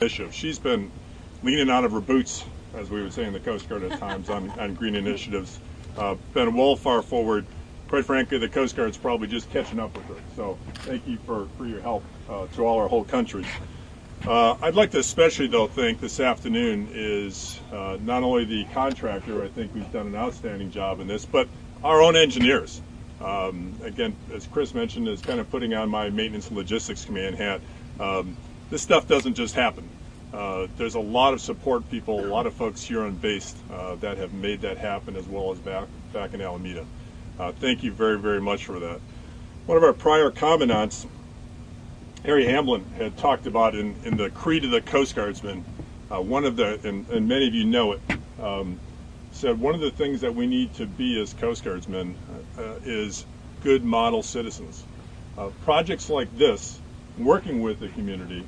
initiative. She's been leaning out of her boots, as we would say in the Coast Guard at times, on green initiatives. Been well far forward. Quite frankly, the Coast Guard's probably just catching up with her. So thank you for your help to all our whole country. I'd like to especially, though, thank this afternoon is not only the contractor, I think, who's done an outstanding job in this, but our own engineers. Again, as Chris mentioned, is kind of putting on my maintenance and logistics command hat. This stuff doesn't just happen. There's a lot of support people, a lot of folks here on base that have made that happen, as well as back in Alameda. Thank you very, very much for that. One of our prior commandants, Harry Hamlin, had talked about in the Creed of the Coast Guardsmen, one of the, and many of you know it, said one of the things that we need to be as Coast Guardsmen is good model citizens. Projects like this, working with the community,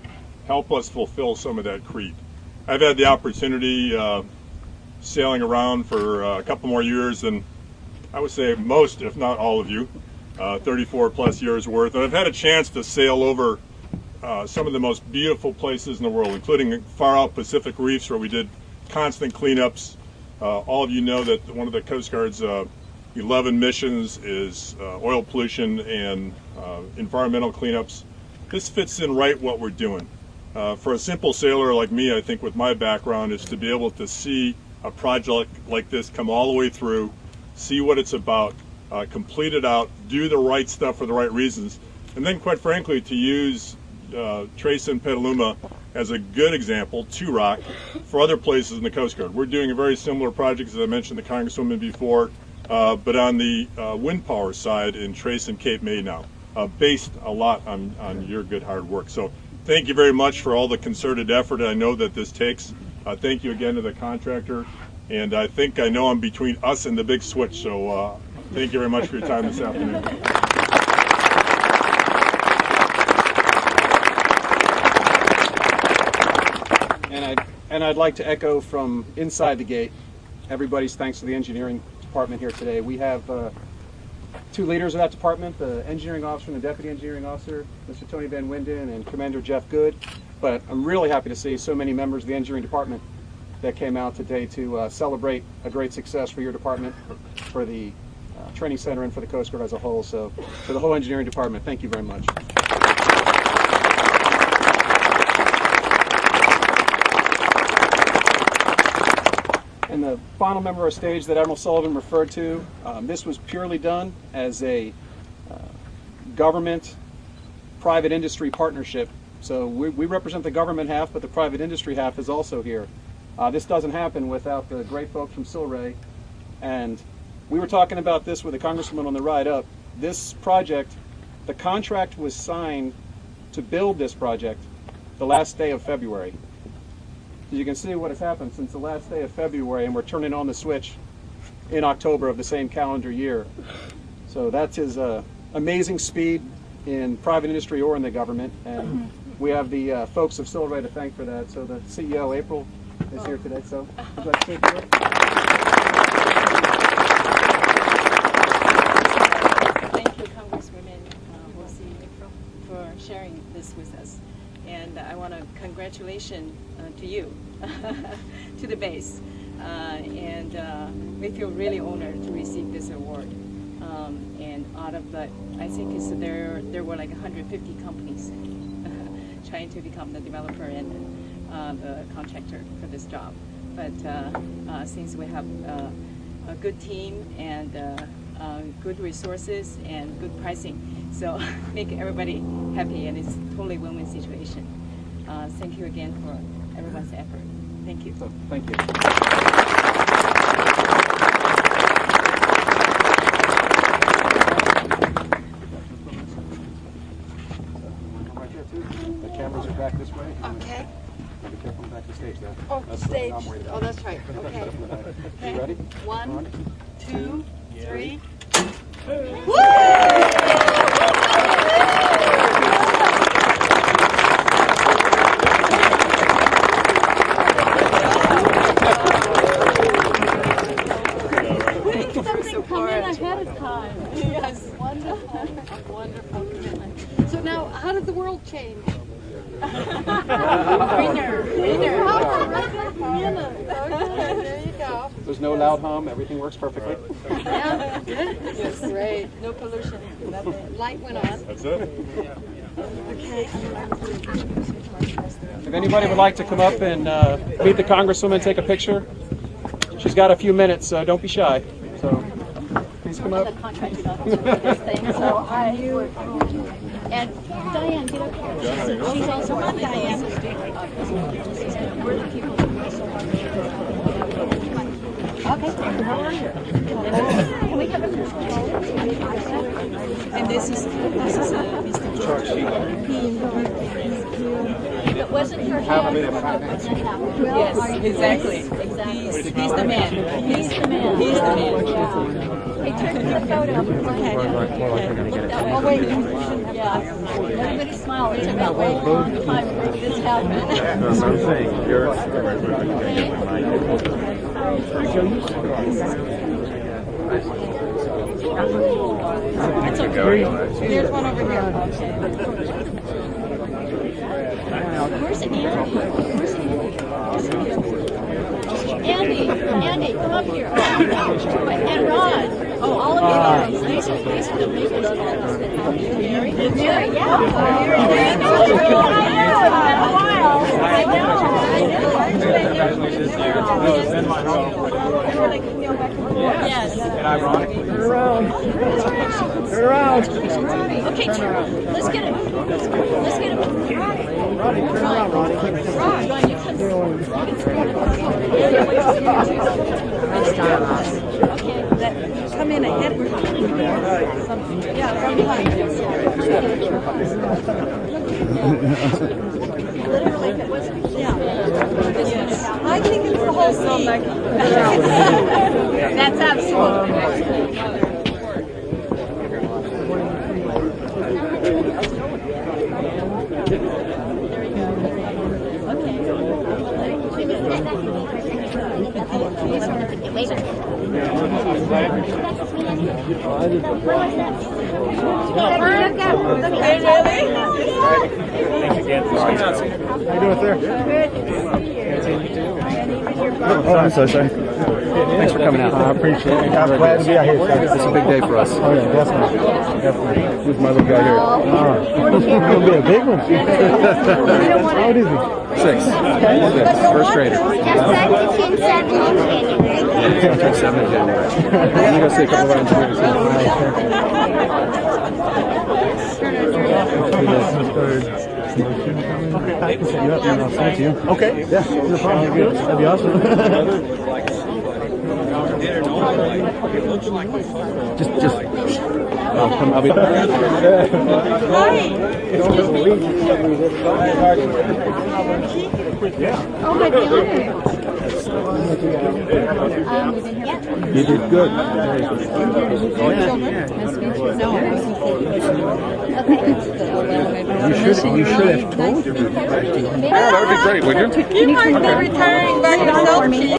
help us fulfill some of that creed. I've had the opportunity sailing around for a couple more years than I would say most, if not all of you, 34 plus years worth. And I've had a chance to sail over some of the most beautiful places in the world, including far out Pacific reefs where we did constant cleanups. All of you know that one of the Coast Guard's 11 missions is oil pollution and environmental cleanups. This fits in right what we're doing. For a simple sailor like me, I think with my background, is to be able to see a project like this come all the way through, see what it's about, complete it out, do the right stuff for the right reasons, and then quite frankly to use TRACEN Petaluma as a good example, to rock, for other places in the Coast Guard. We're doing a very similar project, as I mentioned the Congresswoman before, but on the wind power side in TRACEN Cape May now, based a lot on your good hard work. So thank you very much for all the concerted effort I know that this takes. Thank you again to the contractor. And I think I know I'm between us and the big switch, so thank you very much for your time this afternoon. And I'd like to echo from inside the gate everybody's thanks to the engineering department here today. We have two leaders of that department, the engineering officer and the deputy engineering officer, Mr. Tony Van Winden and Commander Jeff Good. But I'm really happy to see so many members of the engineering department that came out today to celebrate a great success for your department, for the training center, and for the Coast Guard as a whole. So for the whole engineering department, thank you very much. And the final member of our stage that Admiral Sullivan referred to, this was purely done as a government-private industry partnership. So we represent the government half, but the private industry half is also here. This doesn't happen without the great folks from SilRay. And we were talking about this with the Congresswoman on the ride up. This project, the contract was signed to build this project the last day of February. So you can see what has happened since the last day of February, and we're turning on the switch in October of the same calendar year. So that is amazing speed in private industry or in the government. And we have the folks of SilRay to thank for that. So the CEO, April, is here today. So would you like to take it? Thank you, Congresswoman for sharing this with us. And I want to congratulations to you, to the base. And we feel really honored to receive this award. And out of the, I think there were like 150 companies trying to become the developer and the contractor for this job. But since we have a good team and good resources and good pricing, so make everybody happy, and it's totally win-win situation. Thank you again for everyone's effort. Thank you. So, thank you. The cameras are back this way. Okay. Be careful back to the stage there. Oh, That's stage. what I'm worried about. Oh, that's right. Okay. You ready? 1, 2, 3. Something come in ahead of time. Yes. Wonderful. Wonderful commitment. So now, how did the world change? Greener. was no loud hum. Everything works perfectly. Yeah, good. Yes, great. No pollution. Light went on. That's it. Okay. If anybody would like to come up and meet the Congresswoman, take a picture, she's got a few minutes, so don't be shy. So please come up. The contracting officer for this thing, so and Diane, get up here. She's also on Diane. We're the people who work so hard. Okay, how are you? Can we have a picture? And this is Mr. George. If it wasn't for him, Yes, exactly. Exactly. He's the man. He's the man. He's the man. Hey, turn to the photo. Oh, wait. Yeah. Everybody smile. It took a long time to make this happen. That's what I'm saying. You're It's okay. There's one over here. Where's Andy? Where's Andy? Andy, come up here. And Ron. Oh, all of you guys. These are the makers of all this that helped you. Mary? Mary, yeah. Mary. It's been a while. I know. Yes. And ironically, turn around. Turn around. Okay, let's get him. Let's get him. Ronnie, turn around, Ronnie. Ron, you can. Okay, Come in ahead. Yeah, from behind. literally, if it wasn't. I think it's the whole scene. That's absolutely right. How you doing, sir? Oh, I'm so sorry. Thanks for coming out. I appreciate it. I'm glad to be out here. This is a big day for us. Oh, yeah, definitely. Definitely. Who's my little guy here? It'll be a big one. How old is he? 6. First grader. Yeah, 7 in January. I'm going to see a couple rounds here. I can set you up and I'll send it to you. Okay. Yeah, no problem. That'd be awesome. just. I'll be there. Oh my God. You did good. You should have told me. That would be great, wouldn't you? You might be retiring by yourself.